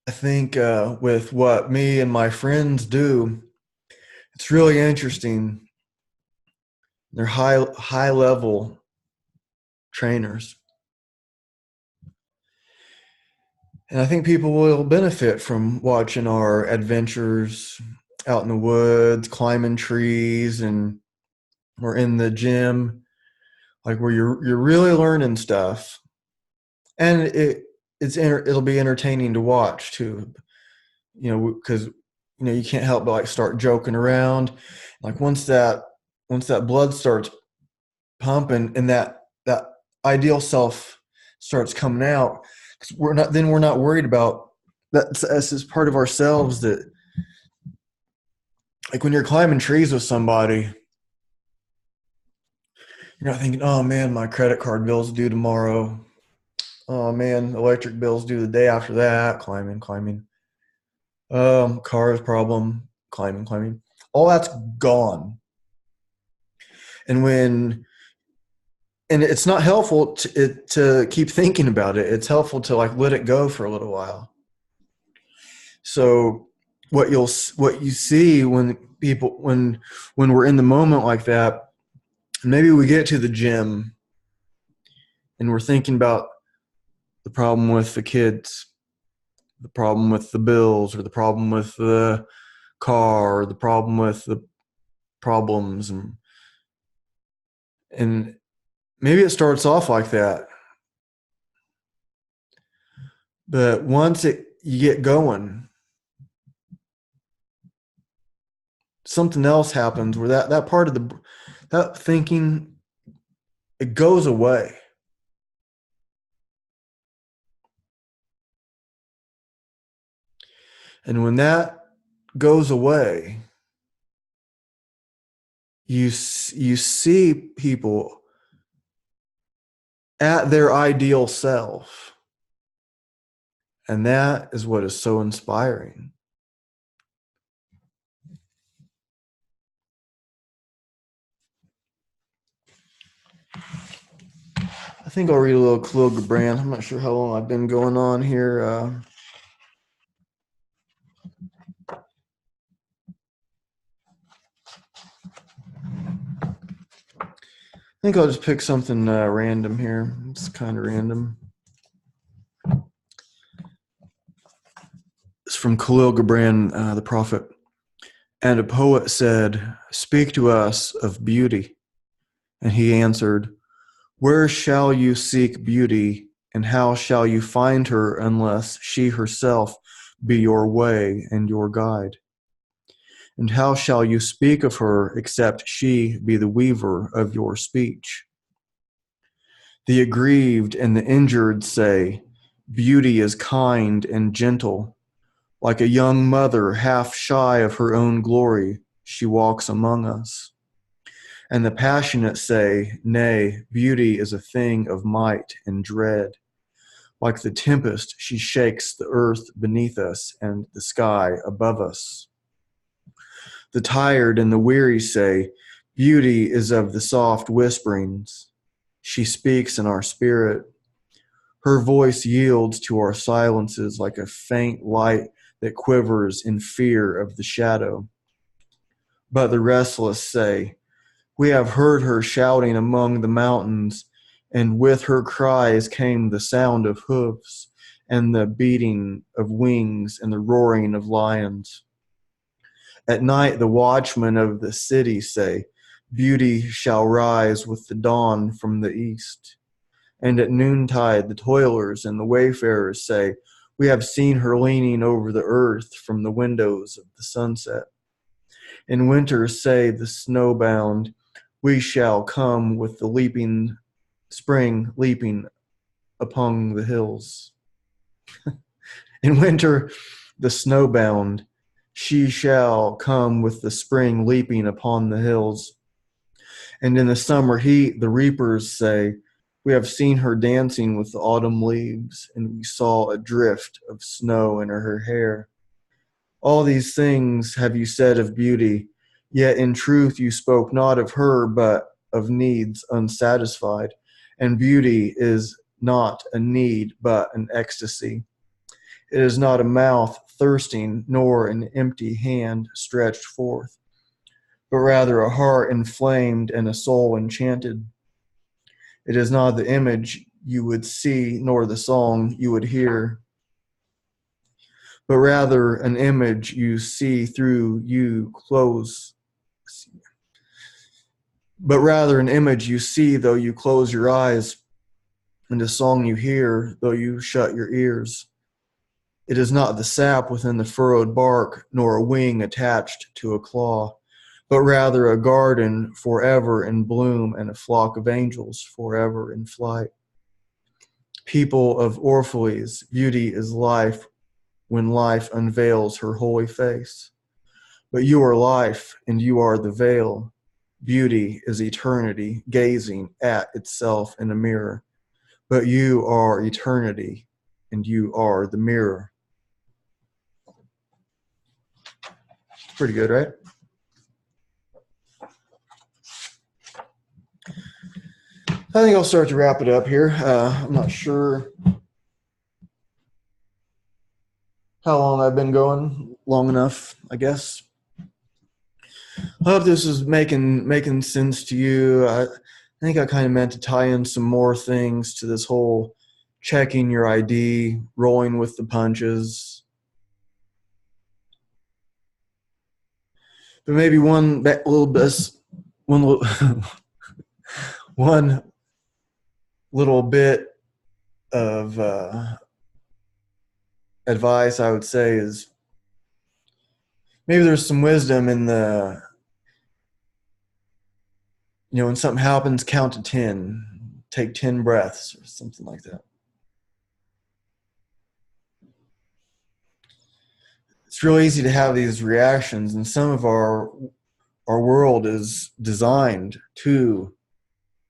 I think with what me and my friends do, it's really interesting. They're high level trainers, and I think people will benefit from watching our adventures out in the woods, climbing trees, and we're in the gym, like where you're really learning stuff, and it'll be entertaining to watch too. Because you can't help but like start joking around. Like once that blood starts pumping and that ideal self starts coming out, because we're not worried about that's as part of ourselves. That like when you're climbing trees with somebody, you're not thinking, oh man, my credit card bill's due tomorrow. Oh man, electric bill's due the day after that. Climbing. Cars problem. Climbing. All that's gone. And it's not helpful to keep thinking about it. It's helpful to like let it go for a little while. So what you see when we're in the moment like that, maybe we get to the gym and we're thinking about the problem with the kids, the problem with the bills, or the problem with the car, or the problem with the problems, and maybe it starts off like that. But once you get going, something else happens where that part of that thinking, it goes away. And when that goes away, you see people at their ideal self. And that is what is so inspiring. I think I'll read a little Khalil Gibran. I'm not sure how long I've been going on here. I think I'll just pick something random here. It's kind of random. It's from Khalil Gibran, the prophet. And a poet said, "Speak to us of beauty." And he answered, "Where shall you seek beauty, and how shall you find her unless she herself be your way and your guide? And how shall you speak of her except she be the weaver of your speech? The aggrieved and the injured say, beauty is kind and gentle. Like a young mother half shy of her own glory, she walks among us. And the passionate say, nay, beauty is a thing of might and dread. Like the tempest, she shakes the earth beneath us and the sky above us. The tired and the weary say, beauty is of the soft whisperings. She speaks in our spirit. Her voice yields to our silences like a faint light that quivers in fear of the shadow. But the restless say, we have heard her shouting among the mountains, and with her cries came the sound of hoofs, and the beating of wings, and the roaring of lions. At night the watchmen of the city say, beauty shall rise with the dawn from the east. And at noontide the toilers and the wayfarers say, we have seen her leaning over the earth from the windows of the sunset. In winter say the snowbound, we shall come with the leaping spring leaping upon the hills. In winter the snowbound, she shall come with the spring leaping upon the hills. And in the summer heat, the reapers say, "We have seen her dancing with the autumn leaves, and we saw a drift of snow in her hair. All these things have you said of beauty, yet in truth you spoke not of her, but of needs unsatisfied. And beauty is not a need, but an ecstasy. It is not a mouth thirsting, nor an empty hand stretched forth, but rather a heart inflamed and a soul enchanted. It is not the image you would see, nor the song you would hear, but rather an image you see through you close, but rather an image you see though you close your eyes, and a song you hear though you shut your ears. It is not the sap within the furrowed bark, nor a wing attached to a claw, but rather a garden forever in bloom and a flock of angels forever in flight. People of Orphalese, beauty is life when life unveils her holy face. But you are life, and you are the veil. Beauty is eternity, gazing at itself in a mirror. But you are eternity, and you are the mirror. Pretty good, right? I think I'll start to wrap it up here. I'm not sure how long I've been going. Long enough, I guess. I hope this is making sense to you. I think I kind of meant to tie in some more things to this whole checking your ID, rolling with the punches. But maybe one little one little bit of advice I would say is maybe there's some wisdom in the, when something happens, count to 10, take 10 breaths or something like that. It's real easy to have these reactions, and some of our world is designed to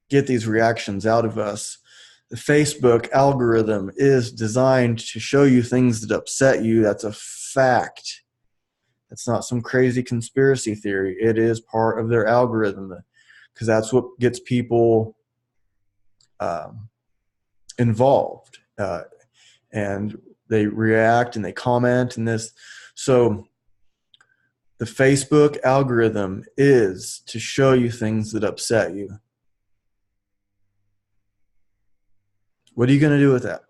get these reactions out of us. The Facebook algorithm is designed to show you things that upset you. That's a fact. That's not some crazy conspiracy theory. It is part of their algorithm, because that's what gets people involved, and they react and they comment and this. So the Facebook algorithm is to show you things that upset you. What are you going to do with that?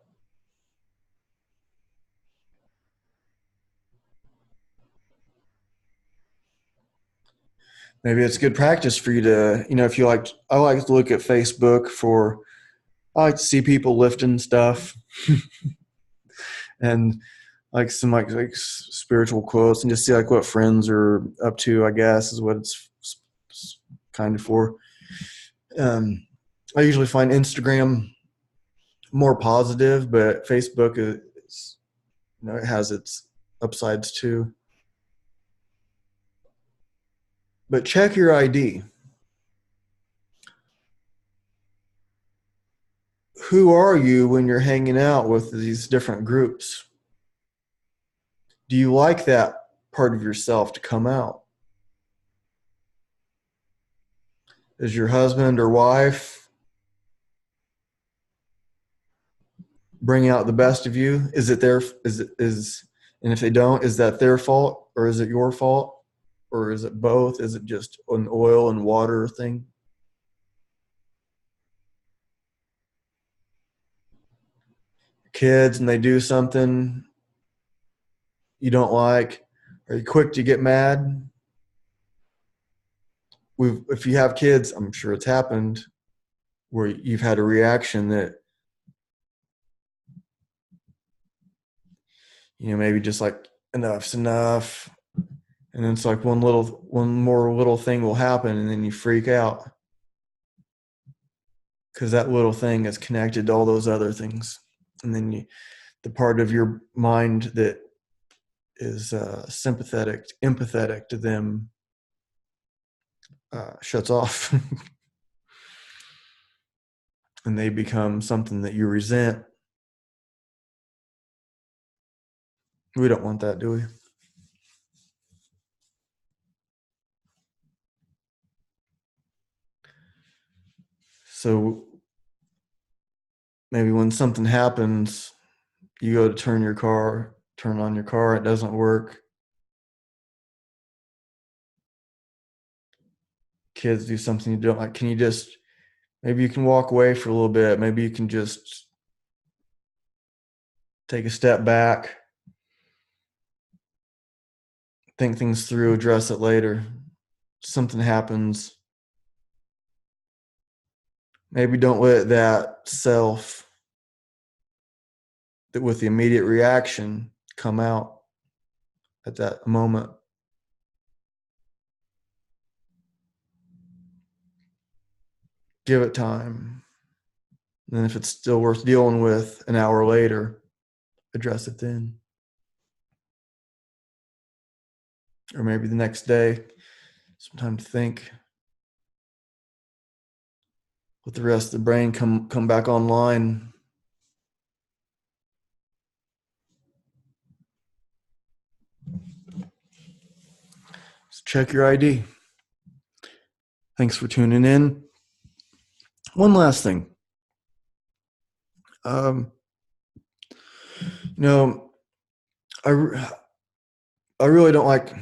Maybe it's good practice for you to, if you like, I like to look at Facebook I like to see people lifting stuff and like some like spiritual quotes, and just see like what friends are up to, I guess is what it's kind of for. I usually find Instagram more positive, but Facebook is, it has its upsides too. But check your ID. Who are you when you're hanging out with these different groups? Do you like that part of yourself to come out? Is your husband or wife bring out the best of you? Is it their and if they don't, is that their fault, or is it your fault, or is it both? Is it just an oil and water thing? Kids, and they do something you don't like, are you quick to get mad? If you have kids, I'm sure it's happened where you've had a reaction that, maybe just like enough's enough. And then it's like one more little thing will happen, and then you freak out because that little thing is connected to all those other things. And then the part of your mind that is empathetic to them shuts off. and they become something that you resent. We don't want that, do we? So maybe when something happens, you go to turn on your car, it doesn't work. Kids do something you don't like. Can you just, maybe you can walk away for a little bit. Maybe you can just take a step back, think things through, address it later. Something happens. Maybe don't let that self that with the immediate reaction come out at that moment. Give it time. And then if it's still worth dealing with an hour later, address it then. Or maybe the next day, some time to think. Let the rest of the brain come back online. So check your ID. Thanks for tuning in. One last thing. Um, you know, I really don't like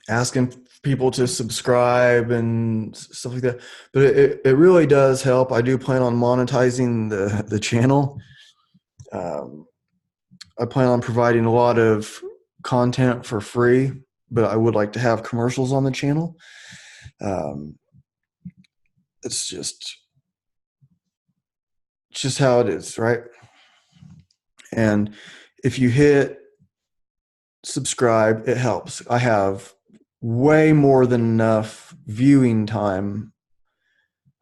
asking people to subscribe and stuff like that, but it really does help. I do plan on monetizing the channel. I plan on providing a lot of content for free, but I would like to have commercials on the channel. It's just how it is, right? And if you hit subscribe, it helps. I have way more than enough viewing time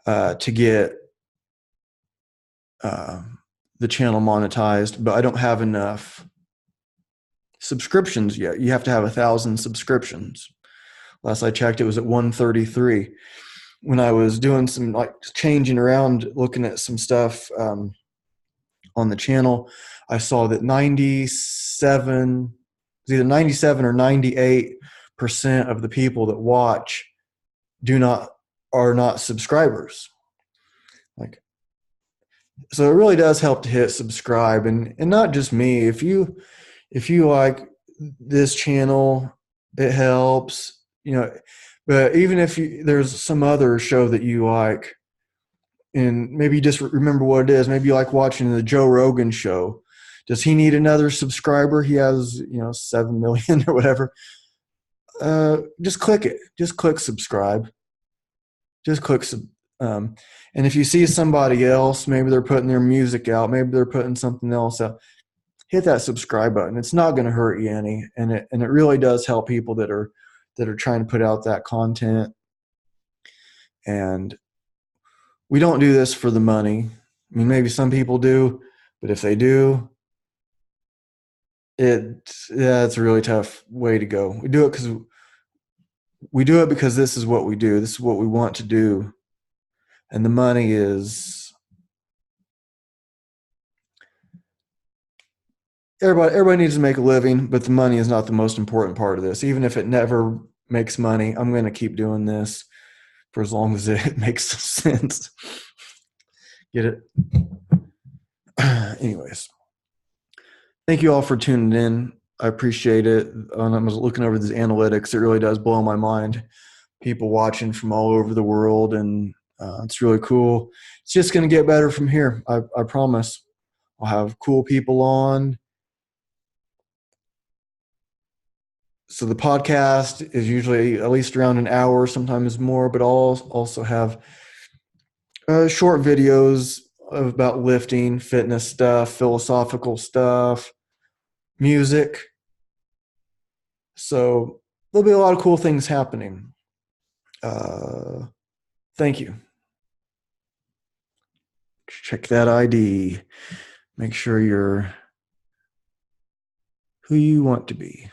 to get the channel monetized, but I don't have enough subscriptions yet. You have to have 1,000 subscriptions. Last I checked, it was at 133. When I was doing some like changing around, looking at some stuff on the channel, I saw that 97, it's either 97 or 98% of the people that watch are not subscribers. Like, so it really does help to hit subscribe, and not just me. If you like this channel, it helps, but even if there's some other show that you like, and maybe you just remember what it is. Maybe you like watching the Joe Rogan show. Does he need another subscriber? He has, 7 million or whatever. Just click it. Just click subscribe. Just click and if you see somebody else, maybe they're putting their music out, maybe they're putting something else out, hit that subscribe button. It's not going to hurt you any, and it really does help people that are trying to put out that content. And we don't do this for the money. I mean, maybe some people do, but if they do, it's a really tough way to go. We do it because this is what we do. This is what we want to do. And the money is, everybody needs to make a living, but the money is not the most important part of this. Even if it never makes money, I'm going to keep doing this for as long as it makes sense. Get it? Anyways, thank you all for tuning in. I appreciate it. I was looking over these analytics. It really does blow my mind. People watching from all over the world, and it's really cool. It's just going to get better from here. I promise. I'll have cool people on. So the podcast is usually at least around an hour, sometimes more, but I'll also have short videos about lifting, fitness stuff, philosophical stuff, music. So there'll be a lot of cool things happening. Thank you. Check that ID. Make sure you're who you want to be.